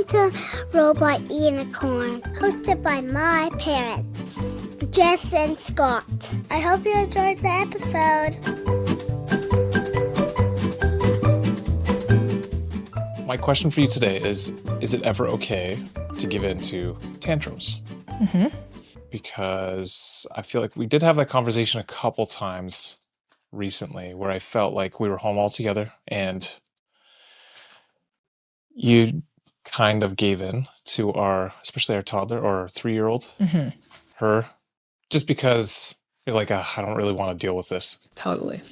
to Robot Unicorn, hosted by my parents, Jess and Scott. I hope you enjoyed the episode. My question for you today is it ever okay to give in to tantrums? Mm-hmm. Because I feel like we did have that conversation a couple times recently where I felt like we were home all together and you kind of gave in to especially our toddler or 3-year-old, Mm-hmm. her, just because you're like, I don't really want to deal with this. Totally.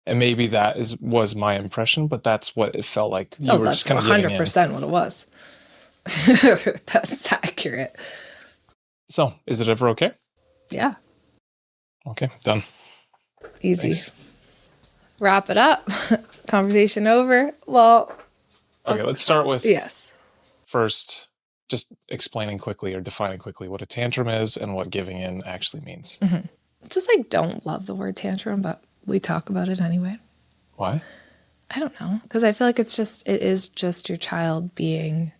And maybe that was my impression, but that's what it felt like. You were that's just kind of 100% what it was. That's accurate. So, is it ever okay? Yeah. Okay, done. Easy. Thanks. Wrap it up. Conversation over. Well. Okay, let's start with yes. First, just explaining quickly or defining quickly what a tantrum is and what giving in actually means. Mm-hmm. Just don't love the word tantrum, but we talk about it anyway. Why? I don't know. Because I feel like it is just your child being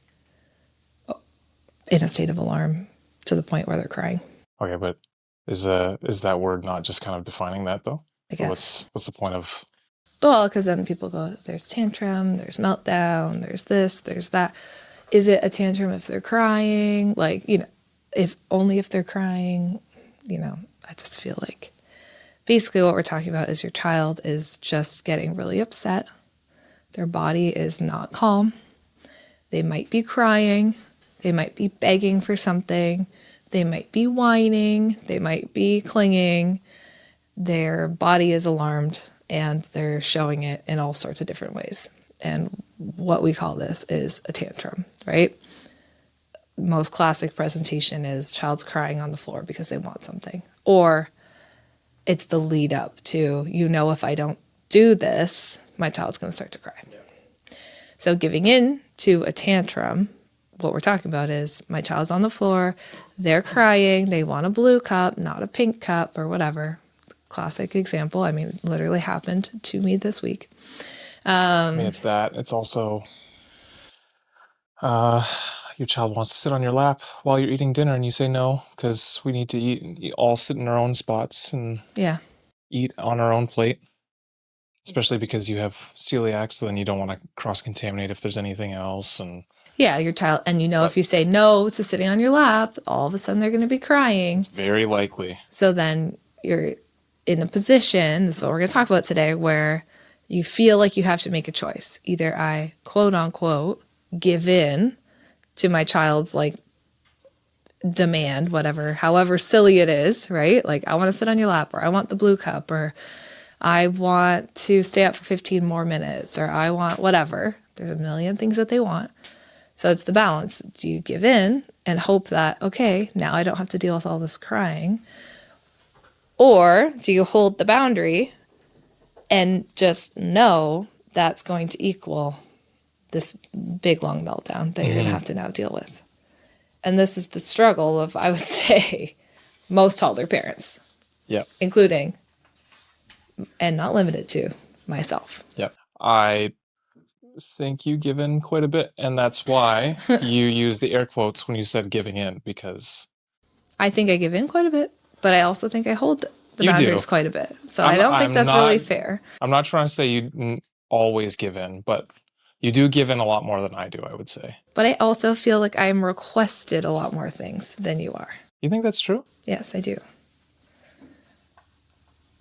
in a state of alarm to the point where they're crying. Okay, but is that word not just kind of defining that though? I guess. What's the point of? Well, because then people go, there's tantrum, there's meltdown, there's this, there's that. Is it a tantrum if they're crying? If they're crying, I just feel like basically what we're talking about is your child is just getting really upset. Their body is not calm. They might be crying. They might be begging for something. They might be whining. They might be clinging. Their body is alarmed and they're showing it in all sorts of different ways. And what we call this is a tantrum, right? Most classic presentation is child's crying on the floor because they want something. Or it's the lead up to, if I don't do this, my child's going to start to cry. Yeah. So giving in to a tantrum, what we're talking about is my child's on the floor, they're crying, they want a blue cup, not a pink cup or whatever. Classic example. Literally happened to me this week. It's that. It's also your child wants to sit on your lap while you're eating dinner and you say no because we need to eat, all sit in our own spots and eat on our own plate. Especially because you have celiac, so then you don't want to cross-contaminate if there's anything else. And yeah, your child, and if you say no to sitting on your lap, all of a sudden they're going to be crying. It's very likely. So then you're in a position, this is what we're going to talk about today, where you feel like you have to make a choice. Either I, quote unquote, give in to my child's demand, whatever, however silly it is, right? I want to sit on your lap, or I want the blue cup, or I want to stay up for 15 more minutes, or I want whatever. There's a million things that they want. So it's the balance. Do you give in and hope that, okay, now I don't have to deal with all this crying? Or do you hold the boundary and just know that's going to equal this big, long meltdown that you're going to have to now deal with? And this is the struggle of, I would say, most toddler parents. Yeah. Including, and not limited to, myself. Yep. I think you give in quite a bit, and that's why you use the air quotes when you said giving in, because I think I give in quite a bit, but I also think I hold the boundaries quite a bit. So I don't think that's really fair. I'm not trying to say you always give in, but you do give in a lot more than I do, I would say. But I also feel like I'm requested a lot more things than you are. You think that's true? Yes, I do.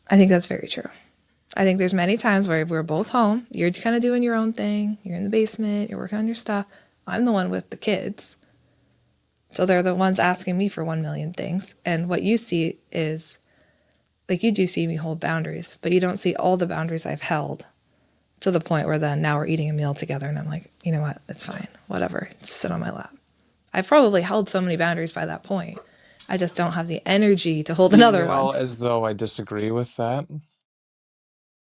I think that's very true. I think there's many times where we're both home. You're kind of doing your own thing. You're in the basement. You're working on your stuff. I'm the one with the kids. So they're the ones asking me for 1 million things. And what you see is, you do see me hold boundaries, but you don't see all the boundaries I've held to the point where then now we're eating a meal together and I'm like, you know what? It's fine. Whatever. Just sit on my lap. I've probably held so many boundaries by that point. I just don't have the energy to hold another one. As though I disagree with that.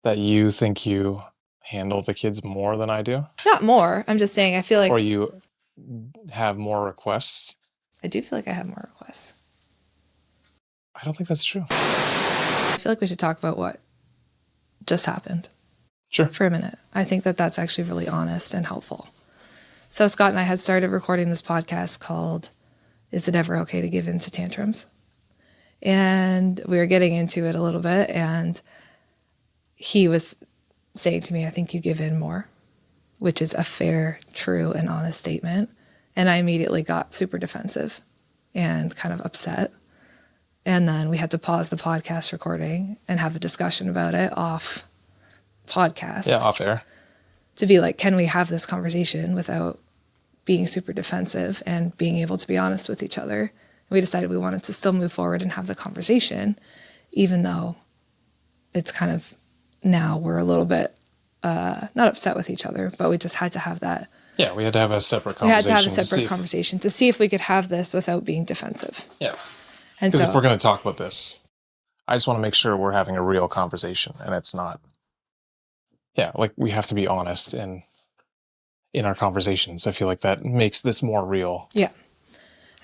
That you think you handle the kids more than I do? Not more. I'm just saying I feel like... Or you have more requests? I do feel like I have more requests. I don't think that's true. I feel like we should talk about what just happened. Sure. For a minute. I think that that's actually really honest and helpful. So Scott and I had started recording this podcast called Is It Ever Okay to Give In to Tantrums? And we were getting into it a little bit, and he was saying to me, I think you give in more, which is a fair, true, and honest statement. And I immediately got super defensive and kind of upset. And then we had to pause the podcast recording and have a discussion about it off podcast. Yeah, off air. To be like, can we have this conversation without being super defensive and being able to be honest with each other? And we decided we wanted to still move forward and have the conversation, even though it's kind of now we're a little bit not upset with each other, but we just had to have that. Yeah, we had to have a separate conversation. We had to have a separate conversation to see if we could have this without being defensive. Yeah. And Because so, if we're going to talk about this, I just want to make sure we're having a real conversation, and it's not. Yeah, like we have to be honest in our conversations. I feel like that makes this more real. Yeah.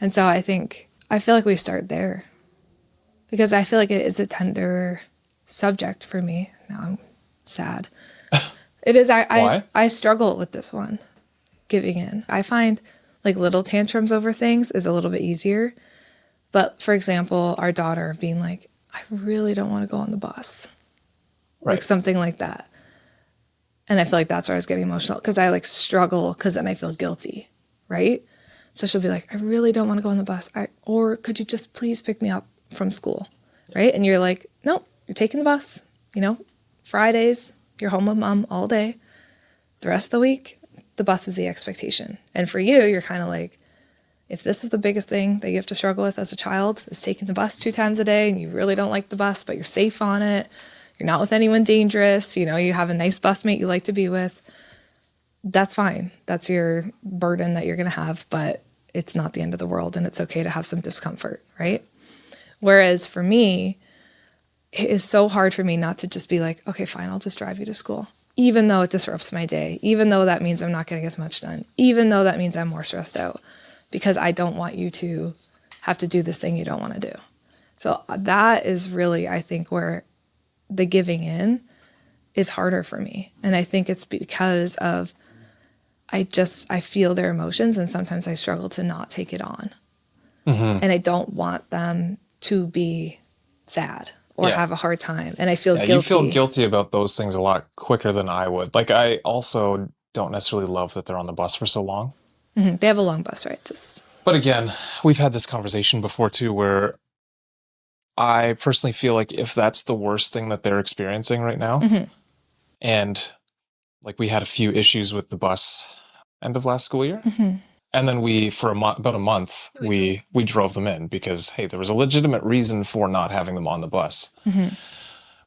And so I feel like we start there, because I feel like it is a tender subject for me. Now I'm sad. It is. Why? I struggle with this one, giving in. I find like little tantrums over things is a little bit easier. But for example, our daughter being like, I really don't want to go on the bus. Right. Like something like that. And I feel like that's where I was getting emotional, because I like struggle, because then I feel guilty, right? So she'll be like, I really don't want to go on the bus. Or could you just please pick me up from school, right? And you're like, nope, you're taking the bus. Fridays, you're home with mom all day. The rest of the week, the bus is the expectation. And for you, you're kind of like, if this is the biggest thing that you have to struggle with as a child, is taking the bus 2 times a day, and you really don't like the bus, but you're safe on it, you're not with anyone dangerous, you have a nice busmate you like to be with, that's fine. That's your burden that you're going to have, but it's not the end of the world, and it's okay to have some discomfort, right? Whereas for me, it is so hard for me not to just be like, okay, fine, I'll just drive you to school, even though it disrupts my day, even though that means I'm not getting as much done, even though that means I'm more stressed out, because I don't want you to have to do this thing you don't want to do. So that is really, I think, where the giving in is harder for me. And I think it's because of, I feel their emotions, and sometimes I struggle to not take it on. Mm-hmm. And I don't want them to be sad or have a hard time. And I feel guilty. You feel guilty about those things a lot quicker than I would. Like, I also don't necessarily love that they're on the bus for so long. Mm-hmm. They have a long bus ride. But again, we've had this conversation before too, where I personally feel like if that's the worst thing that they're experiencing right now, mm-hmm. and like we had a few issues with the bus end of last school year, mm-hmm. and then for about a month, we drove them in because, hey, there was a legitimate reason for not having them on the bus. Mm-hmm.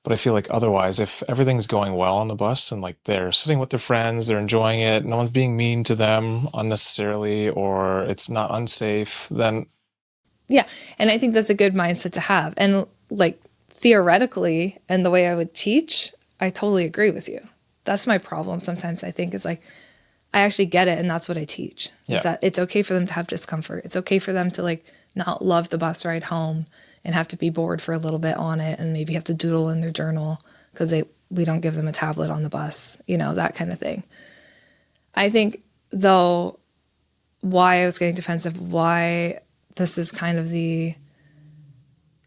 But I feel like otherwise, if everything's going well on the bus and like they're sitting with their friends, they're enjoying it, no one's being mean to them unnecessarily, or it's not unsafe, then... Yeah, and I think that's a good mindset to have. And like theoretically, and the way I would teach, I totally agree with you. That's my problem sometimes, I think, is like, I actually get it, and that's what I teach. Is that it's okay for them to have discomfort. It's okay for them to like not love the bus ride home and have to be bored for a little bit on it, and maybe have to doodle in their journal because we don't give them a tablet on the bus, that kind of thing. I think, though, why I was getting defensive, why this is kind of an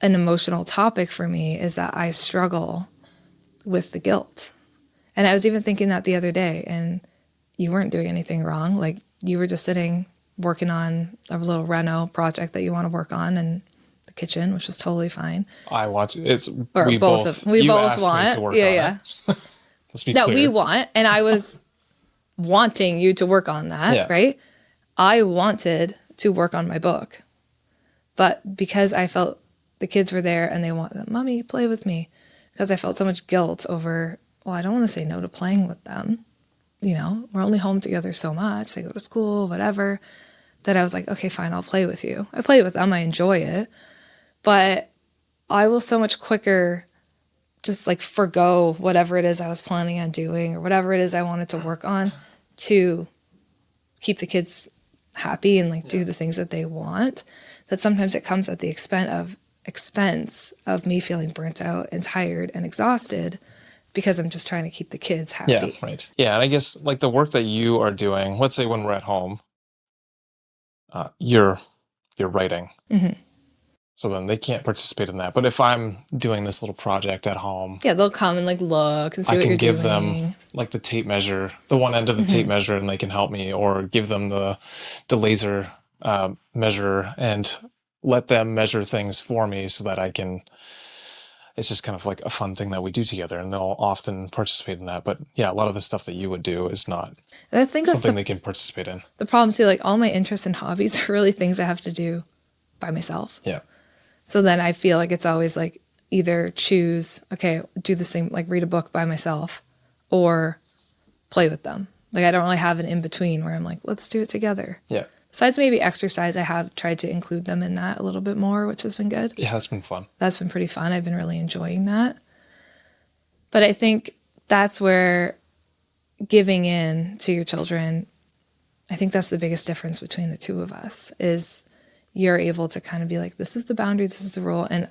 emotional topic for me, is that I struggle with the guilt. And I was even thinking that the other day, and you weren't doing anything wrong. Like, you were just sitting working on a little reno project that you want to work on in the kitchen, which was totally fine. I want to. We both want. To work on it. Let's be clear. That we want, and I was wanting you to work on that, right? I wanted to work on my book, but because I felt the kids were there and they wanted, Mommy, play with me, because I felt so much guilt over, well, I don't want to say no to playing with them. We're only home together so much. They go to school, whatever, that I was like, okay, fine, I'll play with you. I play with them. I enjoy it. But I will so much quicker just like forgo whatever it is I was planning on doing or whatever it is I wanted to work on to keep the kids happy and like do the things that they want, that sometimes it comes at the expense of me feeling burnt out and tired and exhausted, because I'm just trying to keep the kids happy. Yeah, right. Yeah, and I guess like the work that you are doing, let's say when we're at home, you're writing. Mm-hmm. So then they can't participate in that. But if I'm doing this little project at home, yeah, they'll come and like look and see what you're doing. I can give them like the tape measure, the one end of the tape measure, and they can help me, or give them the laser measure and let them measure things for me so that I can. It's just kind of like a fun thing that we do together, and they'll often participate in that. But yeah, a lot of the stuff that you would do is not something they can participate in. The problem too, like all my interests and hobbies are really things I have to do by myself. Yeah. So then I feel like it's always like either choose, okay, do this thing, like read a book by myself or play with them. Like I don't really have an in-between where I'm like, let's do it together. Yeah. Besides maybe exercise, I have tried to include them in that a little bit more, which has been good. Yeah, that's been fun. That's been pretty fun. I've been really enjoying that. But I think that's where giving in to your children, I think that's the biggest difference between the two of us is you're able to kind of be like, this is the boundary, this is the rule. And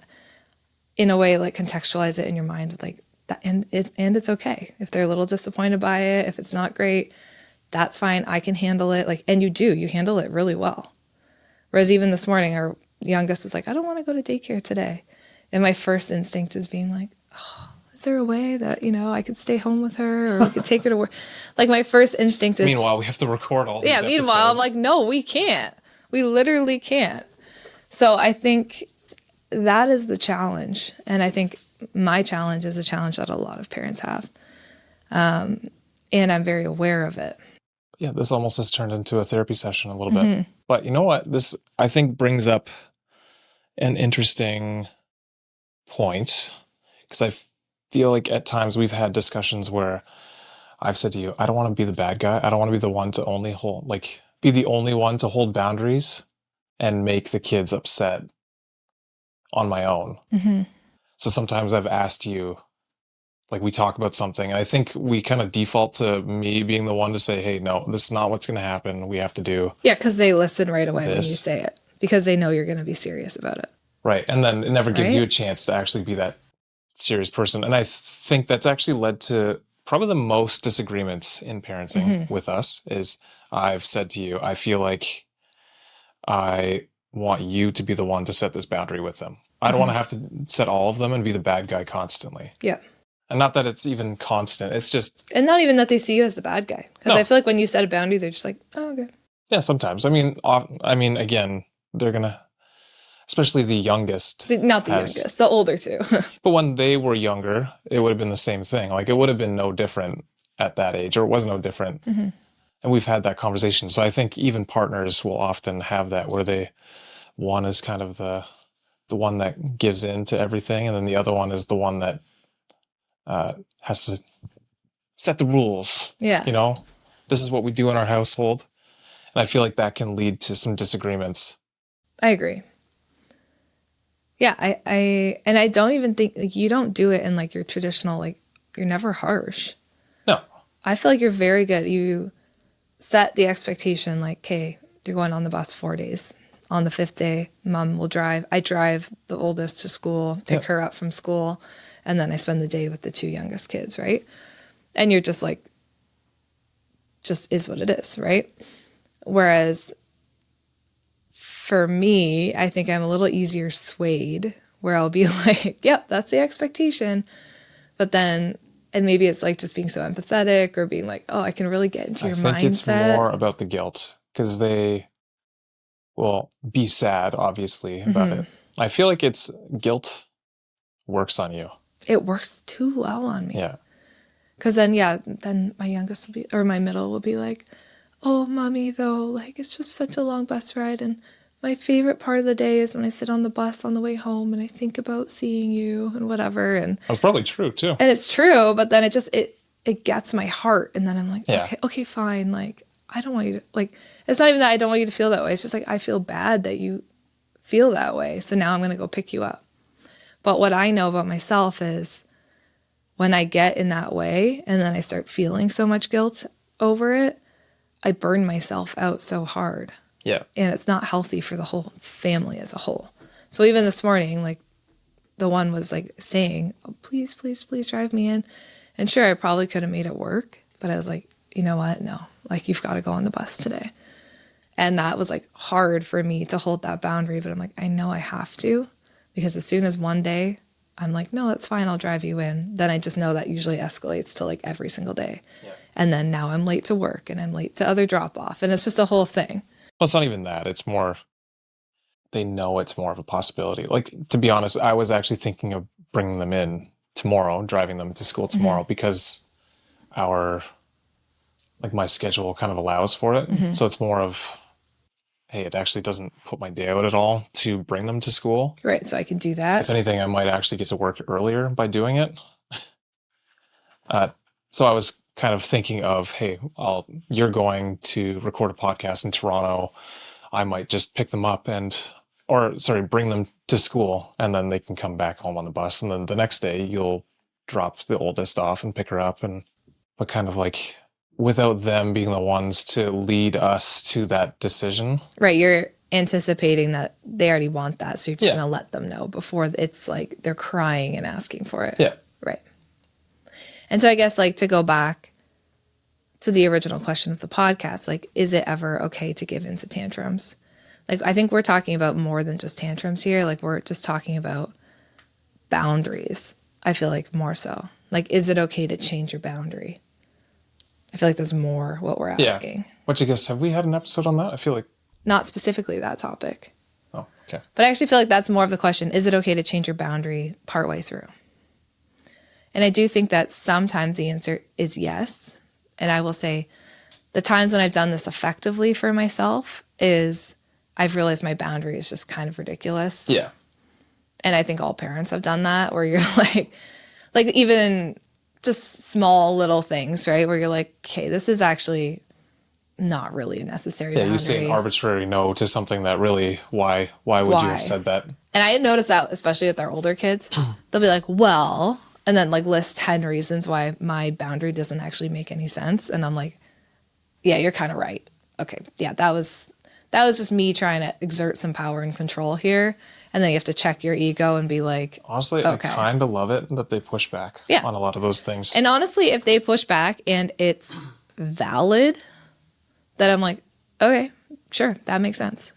in a way, like contextualize it in your mind with like that. And it's okay. If they're a little disappointed by it, if it's not great, that's fine. I can handle it. Like, and you handle it really well. Whereas even this morning, our youngest was like, I don't want to go to daycare today. And my first instinct is being like, oh, is there a way that, I could stay home with her or we could take her to work? Like my first instinct is. Meanwhile, we have to record all these episodes. Meanwhile, I'm like, no, we can't. We literally can't. So I think that is the challenge. And I think my challenge is a challenge that a lot of parents have. And I'm very aware of it. Yeah, this almost has turned into a therapy session a little bit. But you know what? This, I think, brings up an interesting point. Because I feel like at times we've had discussions where I've said to you, I don't want to be the bad guy. I don't want to be the one to be the only one to hold boundaries and make the kids upset on my own. Mm-hmm. So sometimes I've asked you, like we talk about something, and I think we kind of default to me being the one to say, hey, no, this is not what's going to happen. We have to do Yeah, because they listen right away when you say it, because they know you're going to be serious about it. Right. And then it never gives you a chance to actually be that serious person. And I think that's actually led to probably the most disagreements in parenting with us is I've said to you, I feel like I want you to be the one to set this boundary with them. I don't want to have to set all of them and be the bad guy constantly. Yeah. And not that it's even constant. It's just... And not even that they see you as the bad guy. Because I feel like when you set a boundary, they're just like, oh, okay. Yeah, sometimes. I mean, again, they're going to... Especially the youngest. Not the youngest. The older too. But when they were younger, it would have been the same thing. Like, it would have been no different at that age. Or it was no different. Mm-hmm. And we've had that conversation. So I think even partners will often have that where one is kind of the one that gives in to everything. And then the other one is the one that has to set the rules. Yeah. This is what we do in our household. And I feel like that can lead to some disagreements. I agree. Yeah. I don't even think like you don't do it in like your traditional, like you're never harsh. No. I feel like you're very good. You set the expectation like, okay, you're going on the bus 4 days. On the 5th day, mom will drive. I drive the oldest to school, pick her up from school. And then I spend the day with the 2 youngest kids, right? And you're just like, just is what it is, right? Whereas for me, I think I'm a little easier swayed where I'll be like, yep, that's the expectation. But then, and maybe it's like just being so empathetic or being like, oh, I can really get into your mindset. I think it's more about the guilt because they will be sad, obviously, about it. I feel like it's guilt works on you. It works too well on me. Yeah. Because then my youngest will be, or my middle will be like, oh, mommy, though, like, it's just such a long bus ride. And my favorite part of the day is when I sit on the bus on the way home and I think about seeing you and whatever. And that's probably true, too. And it's true, but then it gets my heart. And then I'm like, okay, fine. Like, I don't want you to, like, it's not even that I don't want you to feel that way. It's just like, I feel bad that you feel that way. So now I'm going to go pick you up. But what I know about myself is when I get in that way and then I start feeling so much guilt over it, I burn myself out so hard. Yeah. And it's not healthy for the whole family as a whole. So even this morning, like the one was like saying, oh, please, please, please drive me in. And sure, I probably could have made it work, but I was like, you know what? No, like you've got to go on the bus today. And that was like hard for me to hold that boundary, but I'm like, I know I have to, because as soon as one day I'm like, no, that's fine, I'll drive you in, then I just know that usually escalates to like every single day. Yeah. And then now I'm late to work and I'm late to other drop off. And it's just a whole thing. Well, it's not even that. It's more, they know it's more of a possibility. Like, to be honest, I was actually thinking of bringing them in tomorrow, driving them to school tomorrow, because my schedule kind of allows for it. So it's more of, hey, it actually doesn't put my day out at all to bring them to school. Right, so I can do that. If anything, I might actually get to work earlier by doing it. So I was kind of thinking of, hey, you're going to record a podcast in Toronto. I might just pick them up bring them to school, and then they can come back home on the bus. And then the next day you'll drop the oldest off and pick her up, but kind of like without them being the ones to lead us to that decision. Right, you're anticipating that they already want that, so you're just going to let them know before it's like they're crying and asking for it. Yeah. Right. And so I guess like to go back to the original question of the podcast, like, is it ever okay to give into tantrums? Like, I think we're talking about more than just tantrums here. Like, we're just talking about boundaries. I feel like more so. Like, is it okay to change your boundary? I feel like that's more what we're asking. Yeah. Which I guess, have we had an episode on that? I feel like. Not specifically that topic. Oh, okay. But I actually feel like that's more of the question. Is it okay to change your boundary partway through? And I do think that sometimes the answer is yes. And I will say the times when I've done this effectively for myself is I've realized my boundary is just kind of ridiculous. Yeah. And I think all parents have done that, where you're like even just small little things, right? Where you're like, okay, this is actually not really a necessary boundary. You say an arbitrary no to something that really, why would you have said that? And I had noticed that, especially with our older kids, they'll be like, well, and then like list 10 reasons why my boundary doesn't actually make any sense. And I'm like, yeah, you're kind of right. Okay. Yeah, that was just me trying to exert some power and control here. And then you have to check your ego and be like, honestly, okay. I kind of love it that they push back on a lot of those things. And honestly, if they push back and it's valid, then I'm like, okay, sure, that makes sense.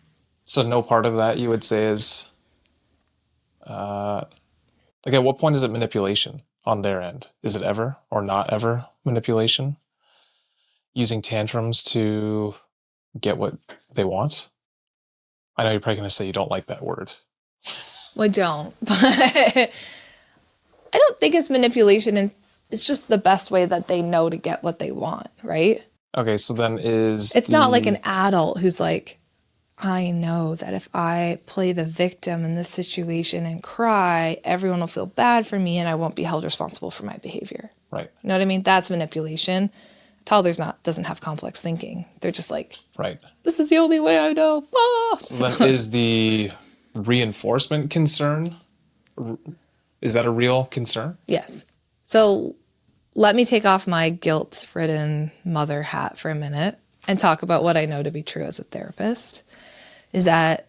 So no part of that you would say is, like, at what point is it manipulation on their end? Is it ever or not ever manipulation? Using tantrums to get what they want? I know you're probably going to say you don't like that word. Well, I don't. But I don't think it's manipulation, and it's just the best way that they know to get what they want, right? Okay, so then it's not like an adult who's like, I know that if I play the victim in this situation and cry, everyone will feel bad for me and I won't be held responsible for my behavior. Right. You know what I mean? That's manipulation. Toddlers doesn't have complex thinking. They're just like, right. This is the only way I know. Ah! So then is the reinforcement concern, is that a real concern? Yes. So let me take off my guilt-ridden mother hat for a minute and talk about what I know to be true as a therapist, is that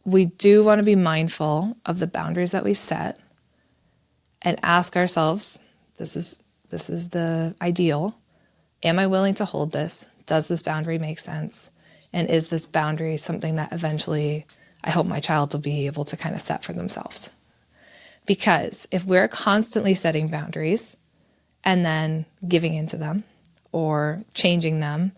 we do want to be mindful of the boundaries that we set and ask ourselves, this is the ideal. Am I willing to hold this? Does this boundary make sense? And is this boundary something that eventually I hope my child will be able to kind of set for themselves? Because if we're constantly setting boundaries and then giving into them or changing them,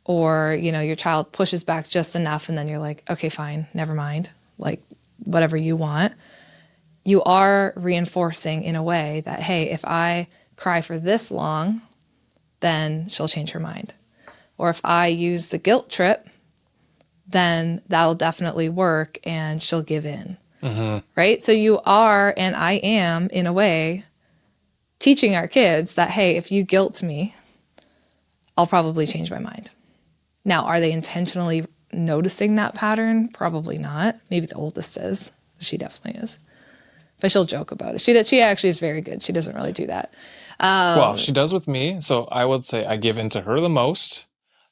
or, your child pushes back just enough and then you're like, okay, fine, never mind, like whatever you want, you are reinforcing in a way that, hey, if I cry for this long, then she'll change her mind. Or if I use the guilt trip, then that'll definitely work and she'll give in. Mm-hmm. Right? So you are, and I am, in a way, teaching our kids that, hey, if you guilt me, I'll probably change my mind. Now, are they intentionally noticing that pattern? Probably not. Maybe the oldest is. She definitely is. But she'll joke about it. She actually is very good. She doesn't really do that. Well, she does with me. So I would say I give in to her the most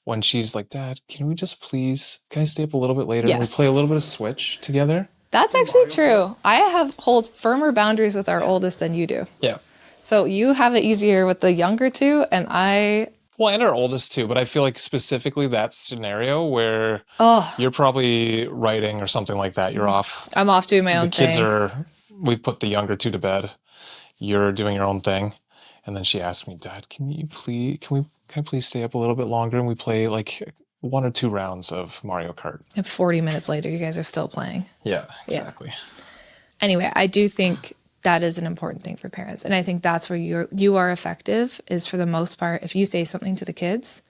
when she's like, Dad, can I stay up a little bit later? Yes. And we play a little bit of Switch together. That's actually true. I hold firmer boundaries with our oldest than you do. Yeah. So you have it easier with the younger two, and Well, and our oldest too, but I feel like specifically that scenario where you're probably writing or something like that. You're off. I'm off doing my own thing. The kids we've put the younger two to bed. You're doing your own thing. And then she asked me, Dad, can I please stay up a little bit longer and we play like 1 or 2 rounds of Mario Kart? And 40 minutes later, you guys are still playing. Yeah, exactly. Yeah. Anyway, I do think that is an important thing for parents. And I think that's where you are effective, is for the most part, if you say something to the kids,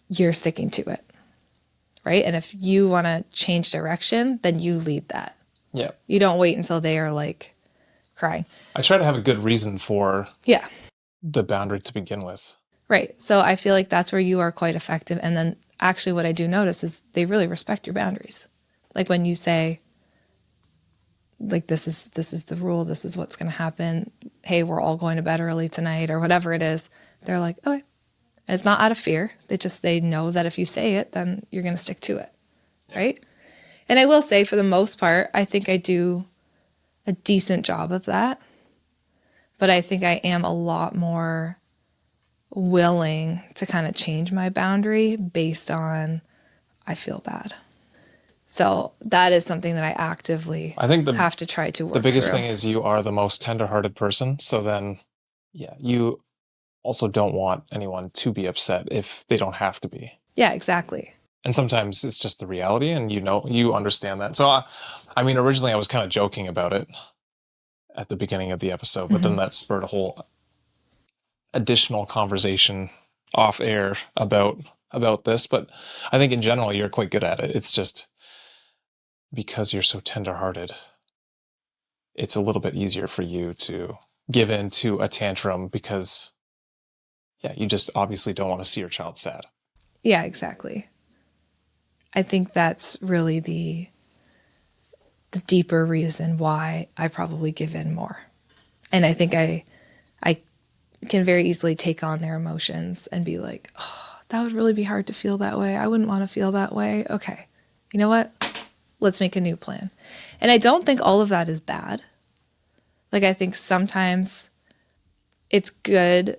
you're sticking to it, right? And if you want to change direction, then you lead that. Yeah. You don't wait until they are like crying. I try to have a good reason for yeah, the boundary to begin with. Right. So I feel like that's where you are quite effective. And then actually what I do notice is they really respect your boundaries. Like when you say, like, this is the rule, this is what's going to happen. Hey, we're all going to bed early tonight, or whatever it is. They're like, okay. And it's not out of fear. They know that if you say it, then you're going to stick to it. Right. And I will say, for the most part, I think I do a decent job of that. But I think I am a lot more willing to kind of change my boundary based on I feel bad. So that is something that I actively have to try to work through. The biggest thing is you are the most tenderhearted person. So then, yeah, you also don't want anyone to be upset if they don't have to be. Yeah, exactly. And sometimes it's just the reality, and you understand that. So, I mean, originally I was kind of joking about it at the beginning of the episode, but then that spurred a whole additional conversation off air about this. But I think in general, you're quite good at it. It's just because you're so tenderhearted, it's a little bit easier for you to give in to a tantrum because, yeah, you just obviously don't want to see your child sad. Yeah, exactly. I think that's really the deeper reason why I probably give in more. And I think I can very easily take on their emotions and be like, oh, that would really be hard to feel that way. I wouldn't want to feel that way. Okay, you know what? Let's make a new plan. And I don't think all of that is bad. Like, I think sometimes it's good.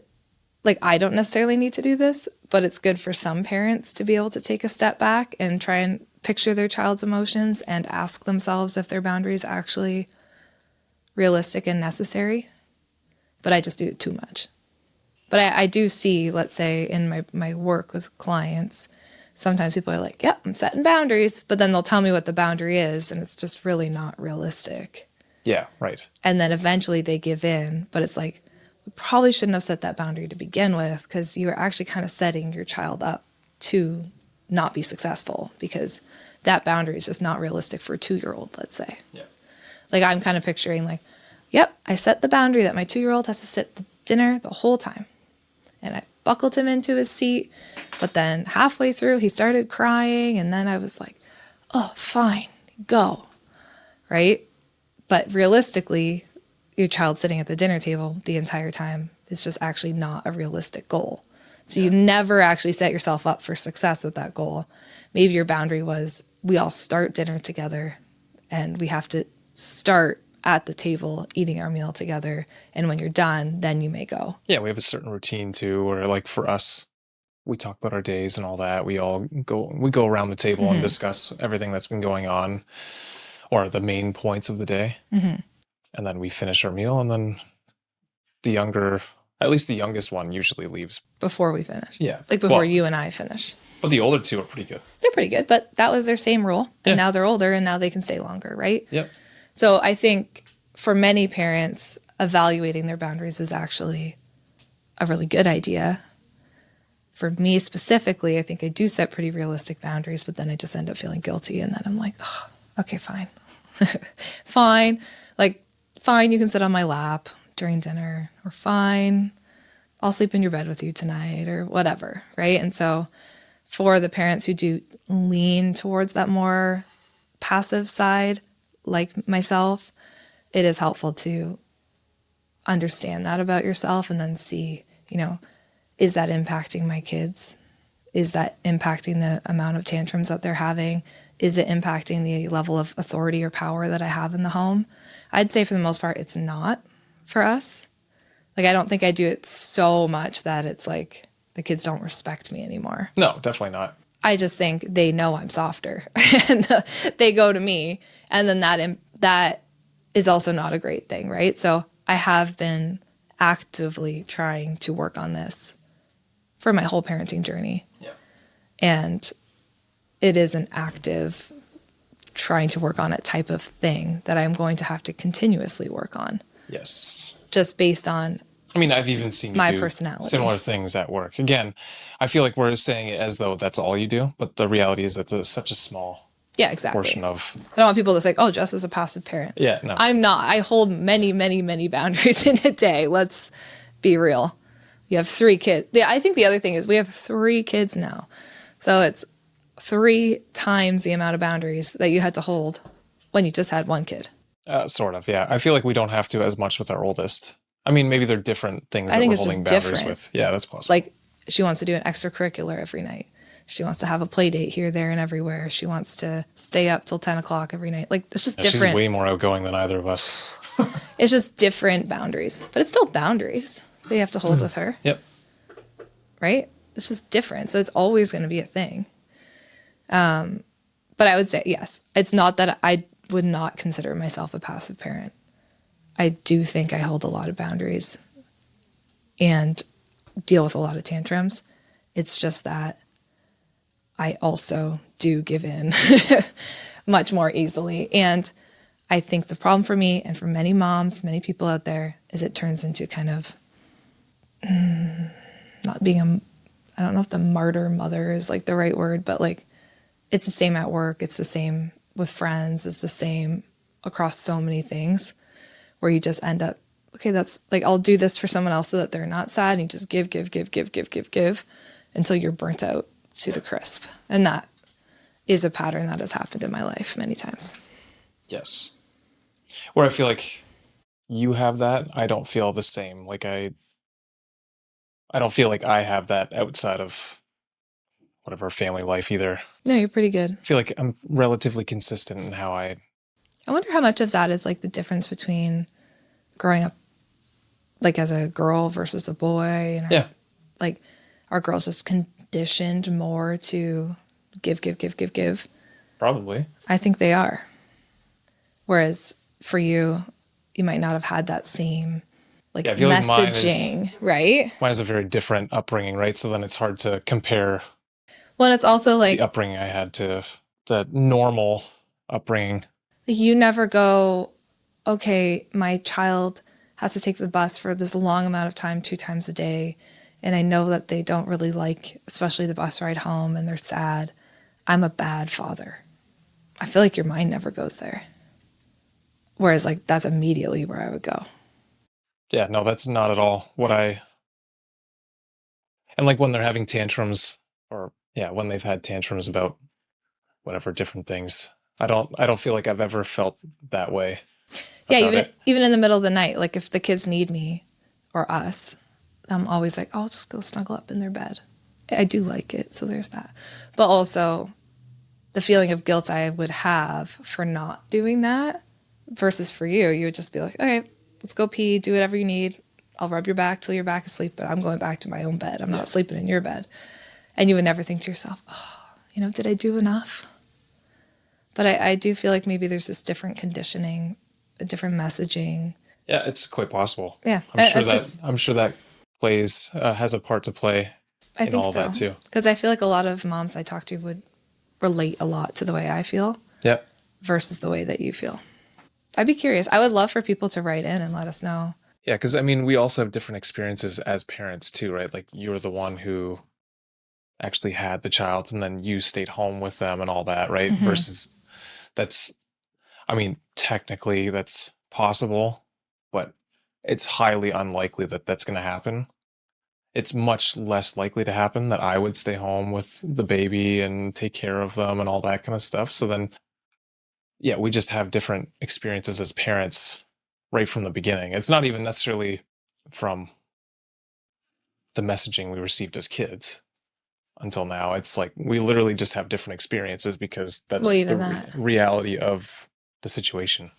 Like, I don't necessarily need to do this, but it's good for some parents to be able to take a step back and try and picture their child's emotions and ask themselves if their boundaries are actually realistic and necessary. But I just do it too much. But I do see, let's say, in my work with clients, sometimes people are like, yeah, I'm setting boundaries, but then they'll tell me what the boundary is, and it's just really not realistic. Yeah, right. And then eventually they give in, but it's like, we probably shouldn't have set that boundary to begin with, because you were actually kind of setting your child up to not be successful, because that boundary is just not realistic for a 2-year-old, let's say. Yeah. Like, I'm kind of picturing like, yep, I set the boundary that my 2-year-old has to sit the dinner the whole time. And I buckled him into his seat, but then halfway through he started crying, and then I was like, oh, fine, go, right? But realistically, your child sitting at the dinner table the entire time is just actually not a realistic goal. So you never actually set yourself up for success with that goal. Maybe your boundary was, we all start dinner together and we have to start at the table eating our meal together. And when you're done, then you may go. Yeah, we have a certain routine too, where like for us, we talk about our days and all that. We go around the table and discuss everything that's been going on, or the main points of the day. Mm-hmm. And then we finish our meal, and then at least the youngest one usually leaves. Before we finish. Yeah. Like before you and I finish. But the older two are pretty good. They're pretty good, but that was their same rule. And now they're older, and now they can stay longer, right? Yep. So I think for many parents, evaluating their boundaries is actually a really good idea. For me specifically, I think I do set pretty realistic boundaries, but then I just end up feeling guilty. And then I'm like, oh, okay, fine. Fine. Like, fine, you can sit on my lap during dinner, or fine, I'll sleep in your bed with you tonight, or whatever, right? And so for the parents who do lean towards that more passive side, like myself, it is helpful to understand that about yourself and then see, is that impacting my kids? Is that impacting the amount of tantrums that they're having? Is it impacting the level of authority or power that I have in the home? I'd say for the most part, it's not for us. Like, I don't think I do it so much that it's like the kids don't respect me anymore. No, definitely not. I just think they know I'm softer and they go to me. And then that is also not a great thing, right? So I have been actively trying to work on this for my whole parenting journey. Yeah. And it is an active trying to work on it type of thing that I'm going to have to continuously work on. Yes. Just based on I mean, I've even seen you my do personality. similar things at work. Again, I feel like we're saying it as though that's all you do, but the reality is that's such a small portion of... I don't want people to think, oh, Jess is a passive parent. Yeah, no. I'm not. I hold many, many, many boundaries in a day. Let's be real. You have 3 kids. I think the other thing is we have 3 kids now. So it's 3 times the amount of boundaries that you had to hold when you just had 1 kid. Sort of, yeah. I feel like we don't have to as much with our oldest. I mean, maybe they're different things that we're holding boundaries with. Yeah, that's possible. Like, she wants to do an extracurricular every night. She wants to have a play date here, there, and everywhere. She wants to stay up till 10 o'clock every night. Like, it's just different. She's way more outgoing than either of us. It's just different boundaries. But it's still boundaries that you have to hold with her. Yep. Right? It's just different. So it's always going to be a thing. But I would say, yes, it's not that I would not consider myself a passive parent. I do think I hold a lot of boundaries and deal with a lot of tantrums. It's just that I also do give in much more easily. And I think the problem for me and for many moms, many people out there, is it turns into kind of not being I don't know if the martyr mother is like the right word, but like it's the same at work. It's the same with friends. It's the same across so many things where you just end up, okay, that's like, I'll do this for someone else so that they're not sad. And you just give until you're burnt out to the crisp. And that is a pattern that has happened in my life many times. Yes. Where I feel like you have that, I don't feel the same. Like I don't feel like I have that outside of whatever family life either. No, you're pretty good. I feel like I'm relatively consistent in how I wonder how much of that is like the difference between growing up like as a girl versus a boy. And like, are girls just conditioned more to give? Probably. I think they are. Whereas for you, you might not have had that same like messaging, right? Mine is a very different upbringing, right? So then it's hard to compare. Well, it's also like the upbringing I had to the normal upbringing. You never go, okay, my child has to take the bus for this long amount of time, 2 times a day. And I know that they don't really like, especially the bus ride home, and they're sad. I'm a bad father. I feel like your mind never goes there. Whereas like that's immediately where I would go. Yeah, no, that's not at all what and like when they're having tantrums when they've had tantrums about whatever different things, I don't feel like I've ever felt that way. Yeah, even in the middle of the night, like if the kids need me or us, I'm always like, I'll just go snuggle up in their bed. I do like it, so there's that. But also the feeling of guilt I would have for not doing that versus for you, you would just be like, okay, let's go pee, do whatever you need. I'll rub your back till you're back asleep, but I'm going back to my own bed. I'm not sleeping in your bed. And you would never think to yourself, oh, did I do enough? But I do feel like maybe there's this different conditioning, a different messaging. Yeah, it's quite possible. Yeah. I'm sure that plays, has a part to play in all that too. Because I feel like a lot of moms I talk to would relate a lot to the way I feel. Yep. Versus the way that you feel. I'd be curious. I would love for people to write in and let us know. Yeah, because I mean, we also have different experiences as parents too, right? Like you're the one who actually had the child and then you stayed home with them and all that, right? Mm-hmm. Versus technically that's possible, but it's highly unlikely that that's going to happen. It's much less likely to happen that I would stay home with the baby and take care of them and all that kind of stuff. So then, yeah, we just have different experiences as parents right from the beginning. It's not even necessarily from the messaging we received as kids until now. It's like we literally just have different experiences because that's reality of the situation.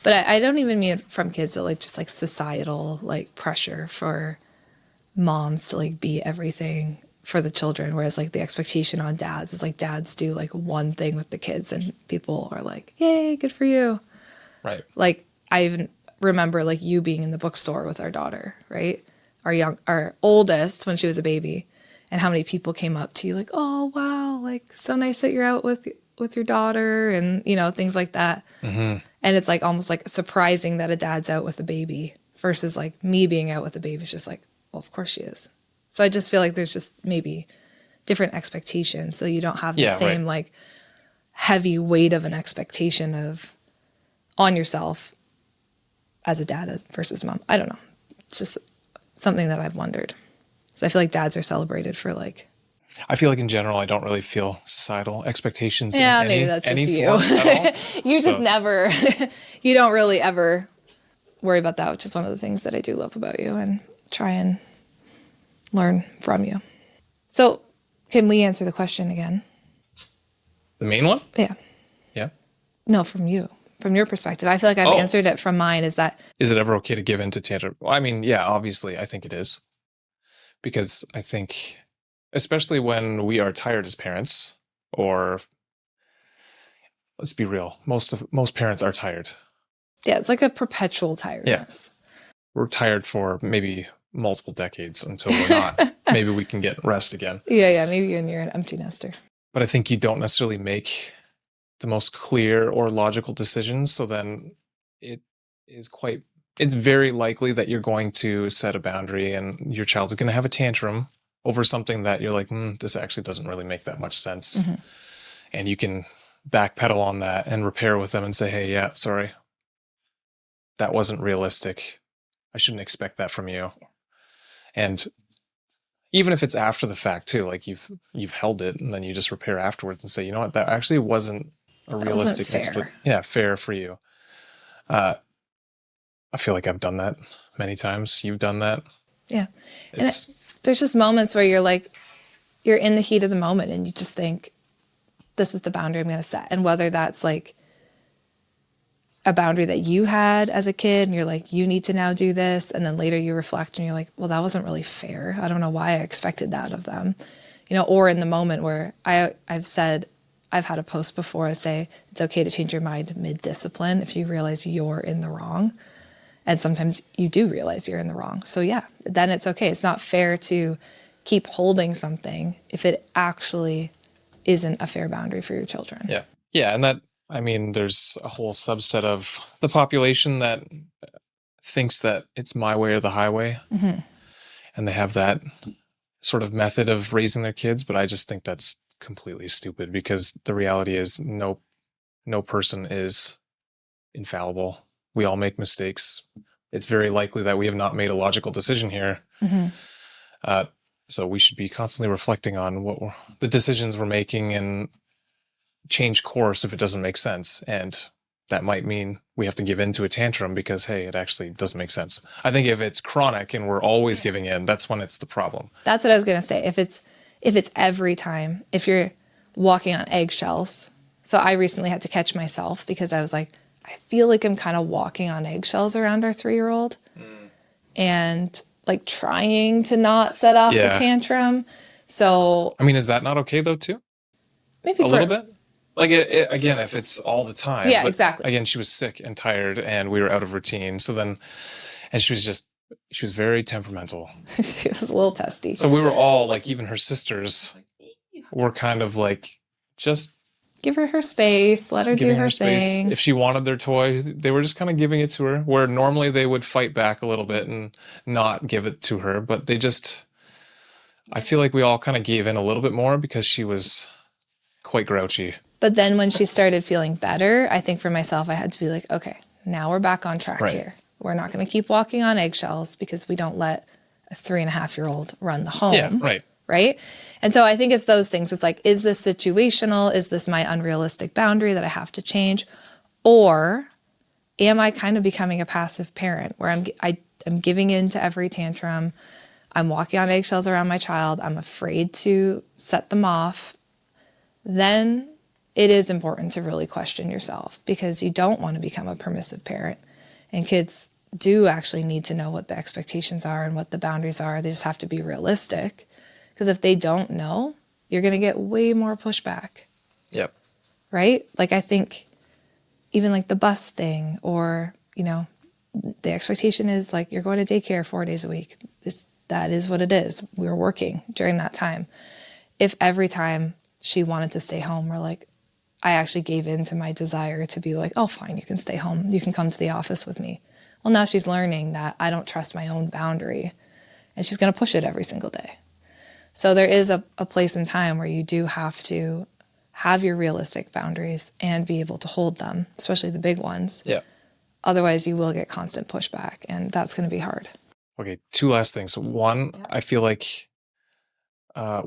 But I don't even mean from kids, but like just like societal like pressure for moms to like be everything for the children, whereas like the expectation on dads is like dads do like one thing with the kids and people are like, yay, good for you. Right. Like I even remember like you being in the bookstore with our daughter, right? Our oldest when she was a baby, and how many people came up to you like, oh wow, like so nice that you're out with your daughter, and you know, things like that. Mm-hmm. And it's like almost like surprising that a dad's out with a baby versus like me being out with a baby. It's just like, well, of course she is. So I just feel like there's just maybe different expectations. So you don't have the same like heavy weight of an expectation of on yourself as a dad versus mom. I don't know. It's just something that I've wondered. So I feel like dads are celebrated for like. I feel like in general, I don't really feel societal expectations. Yeah, in maybe that's any just you. You just never, you don't really ever worry about that, which is one of the things that I do love about you and try and learn from you. So can we answer the question again? The main one? Yeah. Yeah. No, from you. From your perspective. I feel like I've answered it from mine. Is it ever okay to give in to tantrum? Well, I mean, yeah, obviously, I think it is. Because I think, especially when we are tired as parents, or let's be real, most parents are tired. Yeah, it's like a perpetual tiredness. Yeah. We're tired for maybe multiple decades until we're not. Maybe we can get rest again. Yeah, maybe you're an empty nester. But I think you don't necessarily make the most clear or logical decisions, so then it's very likely that you're going to set a boundary and your child is going to have a tantrum over something that you're like, this actually doesn't really make that much sense. Mm-hmm. And you can backpedal on that and repair with them and say, hey, yeah, sorry, that wasn't realistic. I shouldn't expect that from you. And even if it's after the fact too, like you've held it and then you just repair afterwards and say, you know what, that actually wasn't a realistic fair for you. I feel like I've done that many times. You've done that. Yeah. There's just moments where you're like, you're in the heat of the moment and you just think, this is the boundary I'm going to set. And whether that's like a boundary that you had as a kid and you're like, you need to now do this. And then later you reflect and you're like, well, that wasn't really fair. I don't know why I expected that of them. You know, or in the moment where I've said, I've had a post before I say, it's okay to change your mind mid-discipline if you realize you're in the wrong. And sometimes you do realize you're in the wrong. So yeah, then it's okay. It's not fair to keep holding something if it actually isn't a fair boundary for your children. Yeah. Yeah. And that, I mean, there's a whole subset of the population that thinks that it's my way or the highway. Mm-hmm. And they have that sort of method of raising their kids. But I just think that's completely stupid because the reality is no person is infallible. We all make mistakes. It's very likely that we have not made a logical decision here. Mm-hmm. So we should be constantly reflecting on the decisions we're making and change course if it doesn't make sense. And that might mean we have to give in to a tantrum because, hey, it actually doesn't make sense. I think if it's chronic and we're always giving in, that's when it's the problem. That's what I was going to say. If it's every time, if you're walking on eggshells. So I recently had to catch myself because I was like, I feel like I'm kind of walking on eggshells around our 3-year-old and like trying to not set off a tantrum. So, I mean, is that not okay though, too? Maybe a little bit. Like again, if it's all the time. Yeah, exactly. Again, she was sick and tired and we were out of routine. So then, and she was very temperamental. She was a little testy. So we were all like, even her sisters were kind of like, just give her space, let her do her thing. If she wanted their toy, they were just kind of giving it to her, where normally they would fight back a little bit and not give it to her. But I feel like we all kind of gave in a little bit more because she was quite grouchy. But then when she started feeling better, I think for myself, I had to be like, okay, now we're back on track here. We're not going to keep walking on eggshells because we don't let a 3.5-year-old run the home. Yeah, right. Right? And so I think it's those things. It's like, is this situational? Is this my unrealistic boundary that I have to change? Or am I kind of becoming a passive parent where I'm giving in to every tantrum? I'm walking on eggshells around my child. I'm afraid to set them off. Then it is important to really question yourself, because you don't want to become a permissive parent. And kids do actually need to know what the expectations are and what the boundaries are. They just have to be realistic, because if they don't know, you're going to get way more pushback. Yep. Right? Like, I think even like the bus thing, or, you know, the expectation is like, you're going to daycare 4 days a week. That is what it is. We were working during that time. If every time she wanted to stay home, we're like, I actually gave in to my desire to be like, oh, fine, you can stay home. You can come to the office with me. Well, now she's learning that I don't trust my own boundary, and she's going to push it every single day. So there is a place in time where you do have to have your realistic boundaries and be able to hold them, especially the big ones. Yeah. Otherwise, you will get constant pushback, and that's going to be hard. Okay, 2 last things. One, I feel like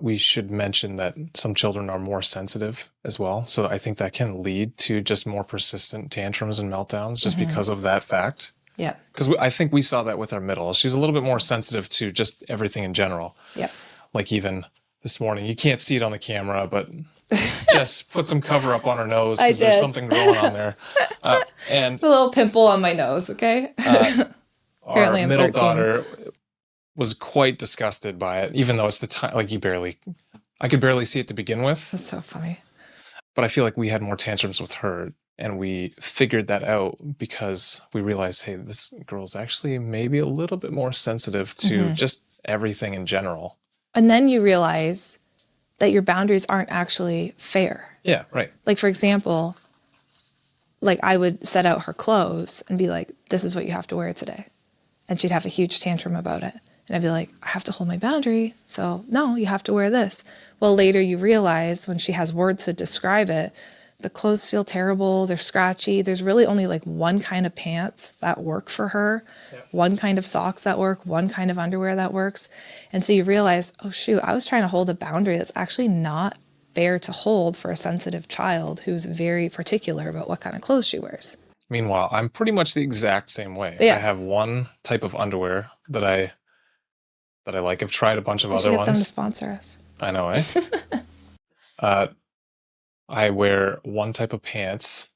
we should mention that some children are more sensitive as well. So I think that can lead to just more persistent tantrums and meltdowns just because of that fact. Yeah. Because I think we saw that with our middle. She's a little bit more sensitive to just everything in general. Yeah. Like even this morning, you can't see it on the camera, but just put some cover up on her nose because there's something growing on there. And a little pimple on my nose, okay? Apparently our I'm middle 13. daughter was quite disgusted by it, even though it's the time, like I could barely see it to begin with. That's so funny. But I feel like we had more tantrums with her, and we figured that out because we realized, hey, this girl's actually maybe a little bit more sensitive to just everything in general. And then you realize that your boundaries aren't actually fair. Yeah, right. Like, for example, like I would set out her clothes and be like, this is what you have to wear today. And she'd have a huge tantrum about it. And I'd be like, I have to hold my boundary. So no, you have to wear this. Well, later you realize when she has words to describe it, the clothes feel terrible. They're scratchy. There's really only like one kind of pants that work for her, one kind of socks that work, one kind of underwear that works. And so you realize, oh shoot, I was trying to hold a boundary that's actually not fair to hold for a sensitive child who's very particular about what kind of clothes she wears. Meanwhile, I'm pretty much the exact same way. Yeah. I have one type of underwear that I like. I've tried a bunch of We should other get ones. them to sponsor us. I know, eh? I wear one type of pants,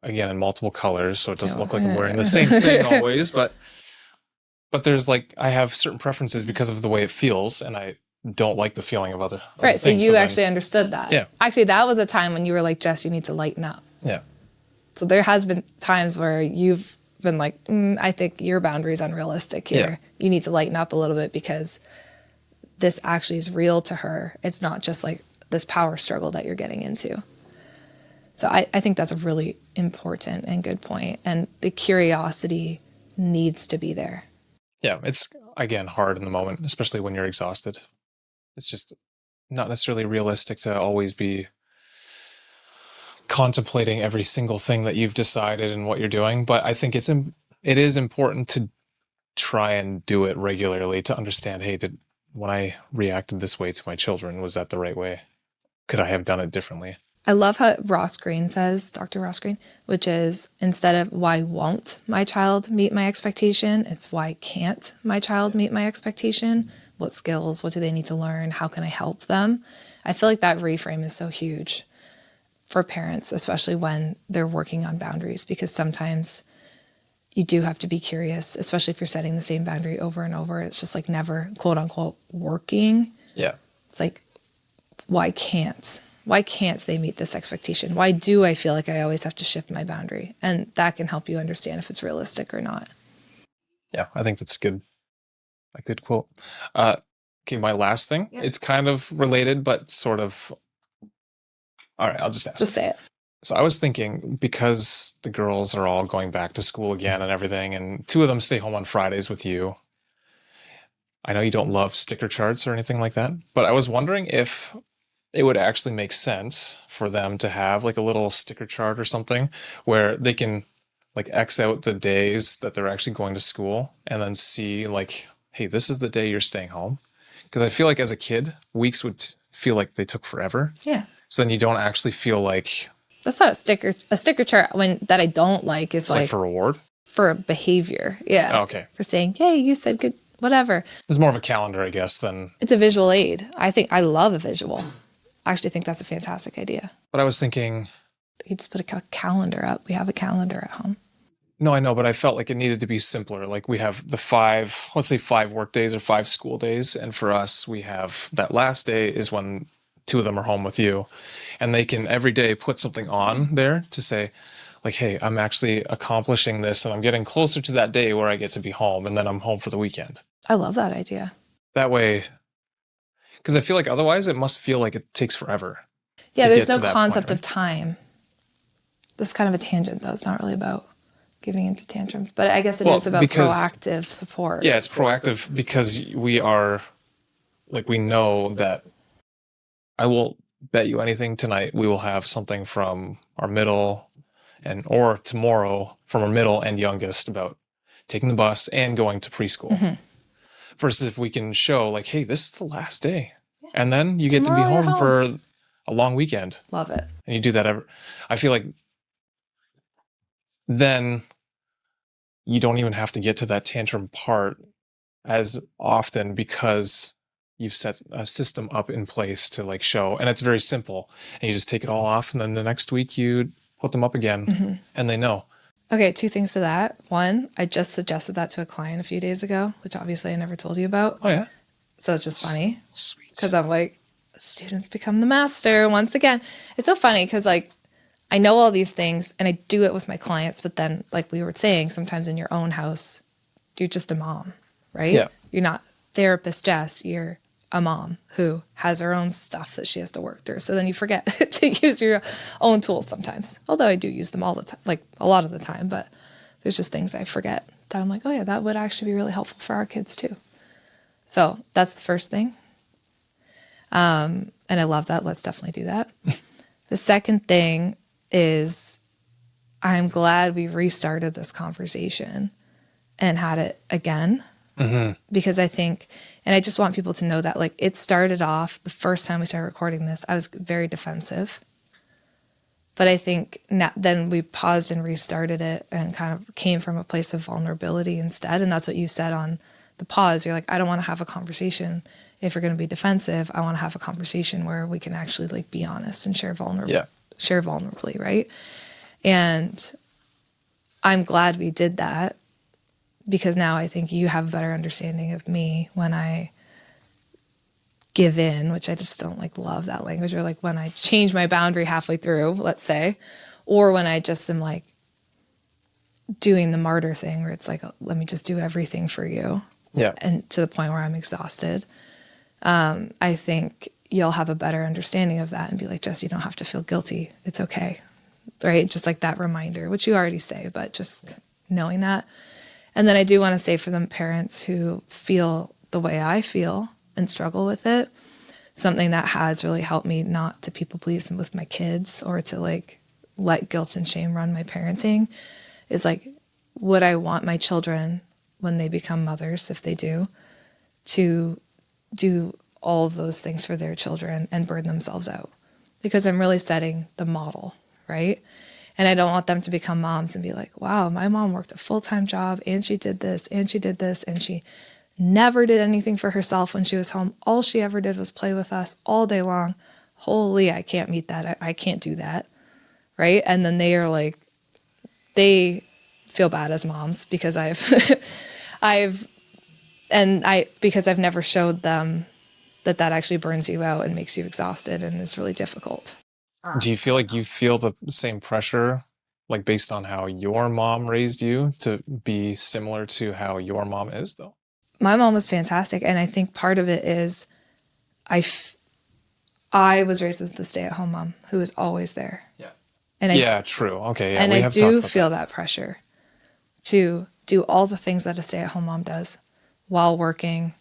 again, in multiple colors, so it doesn't look like I'm wearing the same thing always, but there's like, I have certain preferences because of the way it feels, and I don't like the feeling of other Right, so things. you actually understood that. Yeah. Actually, that was a time when you were like, Jess, you need to lighten up. Yeah. So there has been times where you've been like, I think your boundary is unrealistic here. Yeah. You need to lighten up a little bit because this actually is real to her. It's not just like this power struggle that you're getting into. So I think that's a really important and good point. And the curiosity needs to be there. Yeah, it's, again, hard in the moment, especially when you're exhausted. It's just not necessarily realistic to always be contemplating every single thing that you've decided and what you're doing. But I think it is important to try and do it regularly to understand, hey, when I reacted this way to my children, was that the right way? Could I have done it differently? I love how Ross Green says, Dr. Ross Green, which is instead of why won't my child meet my expectation, it's why can't my child meet my expectation? What skills, what do they need to learn? How can I help them? I feel like that reframe is so huge for parents, especially when they're working on boundaries, because sometimes you do have to be curious, especially if you're setting the same boundary over and over. It's just like never, quote unquote, working. Yeah. It's like, why can't they meet this expectation? Why do I feel like I always have to shift my boundary? And that can help you understand if it's realistic or not. Yeah, I think that's good. A good quote. Okay, my last thing. Yeah. It's kind of related, but sort of. All right, I'll just ask. Just say it. So I was thinking, because the girls are all going back to school again and everything, and 2 of them stay home on Fridays with you. I know you don't love sticker charts or anything like that, but I was wondering if it would actually make sense for them to have like a little sticker chart or something where they can like X out the days that they're actually going to school and then see like, hey, this is the day you're staying home. Because I feel like as a kid, weeks would feel like they took forever. Yeah. So then you don't actually feel like... That's not a sticker chart that I don't like. It's like for reward? For behavior. Yeah. Oh, okay. For saying, hey, you said good, whatever. It's more of a calendar, I guess, than... It's a visual aid. I love a visual. I actually think that's a fantastic idea. But I was thinking... You just put a calendar up. We have a calendar at home. No, I know, but I felt like it needed to be simpler. Like we have the 5 work days or 5 school days. And for us, we have that last day is when 2 of them are home with you. And they can every day put something on there to say, like, hey, I'm actually accomplishing this and I'm getting closer to that day where I get to be home and then I'm home for the weekend. I love that idea. That way, because I feel like otherwise it must feel like it takes forever. Yeah, there's no concept of time. This is kind of a tangent, though. It's not really about giving into tantrums, but I guess it is about proactive support. Yeah, it's proactive because we are, like, we know that I will bet you anything tonight we will have something from our middle or tomorrow from our middle and youngest about taking the bus and going to preschool. Mm-hmm. Versus if we can show, like, hey, this is the last day. Yeah. And then you get to be home for a long weekend. Love it. And you do that I feel like then you don't even have to get to that tantrum part as often because you've set a system up in place to like show, and it's very simple. And you just take it all off, and then the next week you put them up again, and they know. Okay, 2 things to that. 1, I just suggested that to a client a few days ago, which obviously I never told you about. Oh, yeah? So it's just funny. Sweet. Because I'm like, students become the master once again. It's so funny because like, I know all these things and I do it with my clients, but then like we were saying, sometimes in your own house, you're just a mom, right? Yeah. You're not therapist Jess, you're a mom who has her own stuff that she has to work through. So then you forget to use your own tools sometimes. Although I do use them all the time, like a lot of the time, but there's just things I forget that I'm like, oh yeah, that would actually be really helpful for our kids too. So that's the first thing. And I love that. Let's definitely do that. The second thing is I'm glad we restarted this conversation and had it again. Mm-hmm. Because I think, and I just want people to know that like it started off the first time we started recording this, I was very defensive. But I think then we paused and restarted it and kind of came from a place of vulnerability instead. And that's what you said on the pause. You're like, I don't want to have a conversation if you're going to be defensive. I want to have a conversation where we can actually like be honest and share vulnerably, right? And I'm glad we did that because now I think you have a better understanding of me when I give in, which I just don't like love that language, or like when I change my boundary halfway through, let's say, or when I just am like doing the martyr thing where it's like, let me just do everything for you. Yeah. And to the point where I'm exhausted. I think you'll have a better understanding of that and be like, Jess, you don't have to feel guilty. It's okay. Right? Just like that reminder, which you already say, but just knowing that. And then I do want to say for the parents who feel the way I feel and struggle with it, something that has really helped me not to people please with my kids or to like let guilt and shame run my parenting is like, would I want my children when they become mothers, if they do, to do all of those things for their children and burn themselves out? Because I'm really setting the model, right? And I don't want them to become moms and be like, wow, my mom worked a full-time job and she did this and she did this and she never did anything for herself when she was home. All she ever did was play with us all day long. Holy, I can't meet that. I can't do that, right? And then they are like, they feel bad as moms because because I've never showed them that actually burns you out and makes you exhausted and is really difficult. Do you feel like you feel the same pressure, like based on how your mom raised you, to be similar to how your mom is, though? My mom was fantastic, and I think part of it is I was raised with the stay-at-home mom who was always there. Yeah. And true. Okay. Yeah, and I do feel that pressure to do all the things that a stay-at-home mom does while working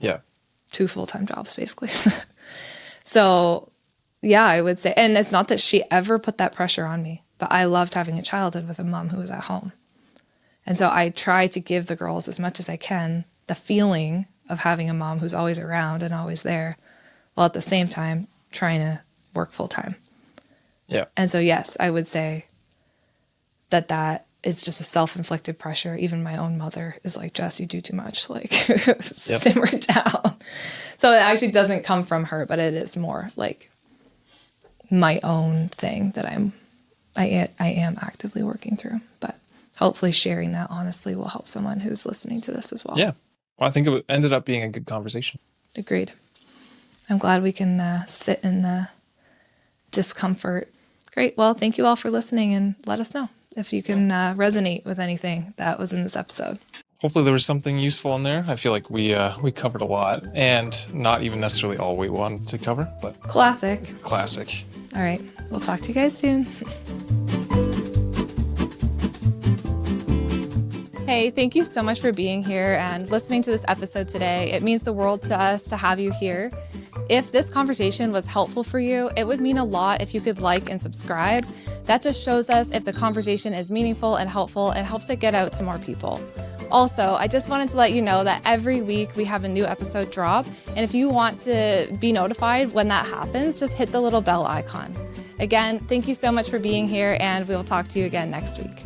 2 full-time jobs, basically. So, yeah, I would say, and it's not that she ever put that pressure on me, but I loved having a childhood with a mom who was at home. And so I try to give the girls as much as I can the feeling of having a mom who's always around and always there, while at the same time trying to work full-time. Yeah. And so, yes, I would say that is just a self-inflicted pressure. Even my own mother is like, Jess, you do too much. Like, simmer down. So it actually doesn't come from her, but it is more like my own thing that I am actively working through. But hopefully sharing that honestly will help someone who's listening to this as well. Yeah. Well, I think it ended up being a good conversation. Agreed. I'm glad we can sit in the discomfort. Great. Well, thank you all for listening, and let us know if you can resonate with anything that was in this episode. Hopefully there was something useful in there. I feel like we covered a lot, and not even necessarily all we wanted to cover, but Classic. All right. We'll talk to you guys soon. Hey, thank you so much for being here and listening to this episode today. It means the world to us to have you here. If this conversation was helpful for you, it would mean a lot if you could like and subscribe. That just shows us if the conversation is meaningful and helpful and helps it get out to more people. Also, I just wanted to let you know that every week we have a new episode drop. And if you want to be notified when that happens, just hit the little bell icon. Again, thank you so much for being here, and we'll talk to you again next week.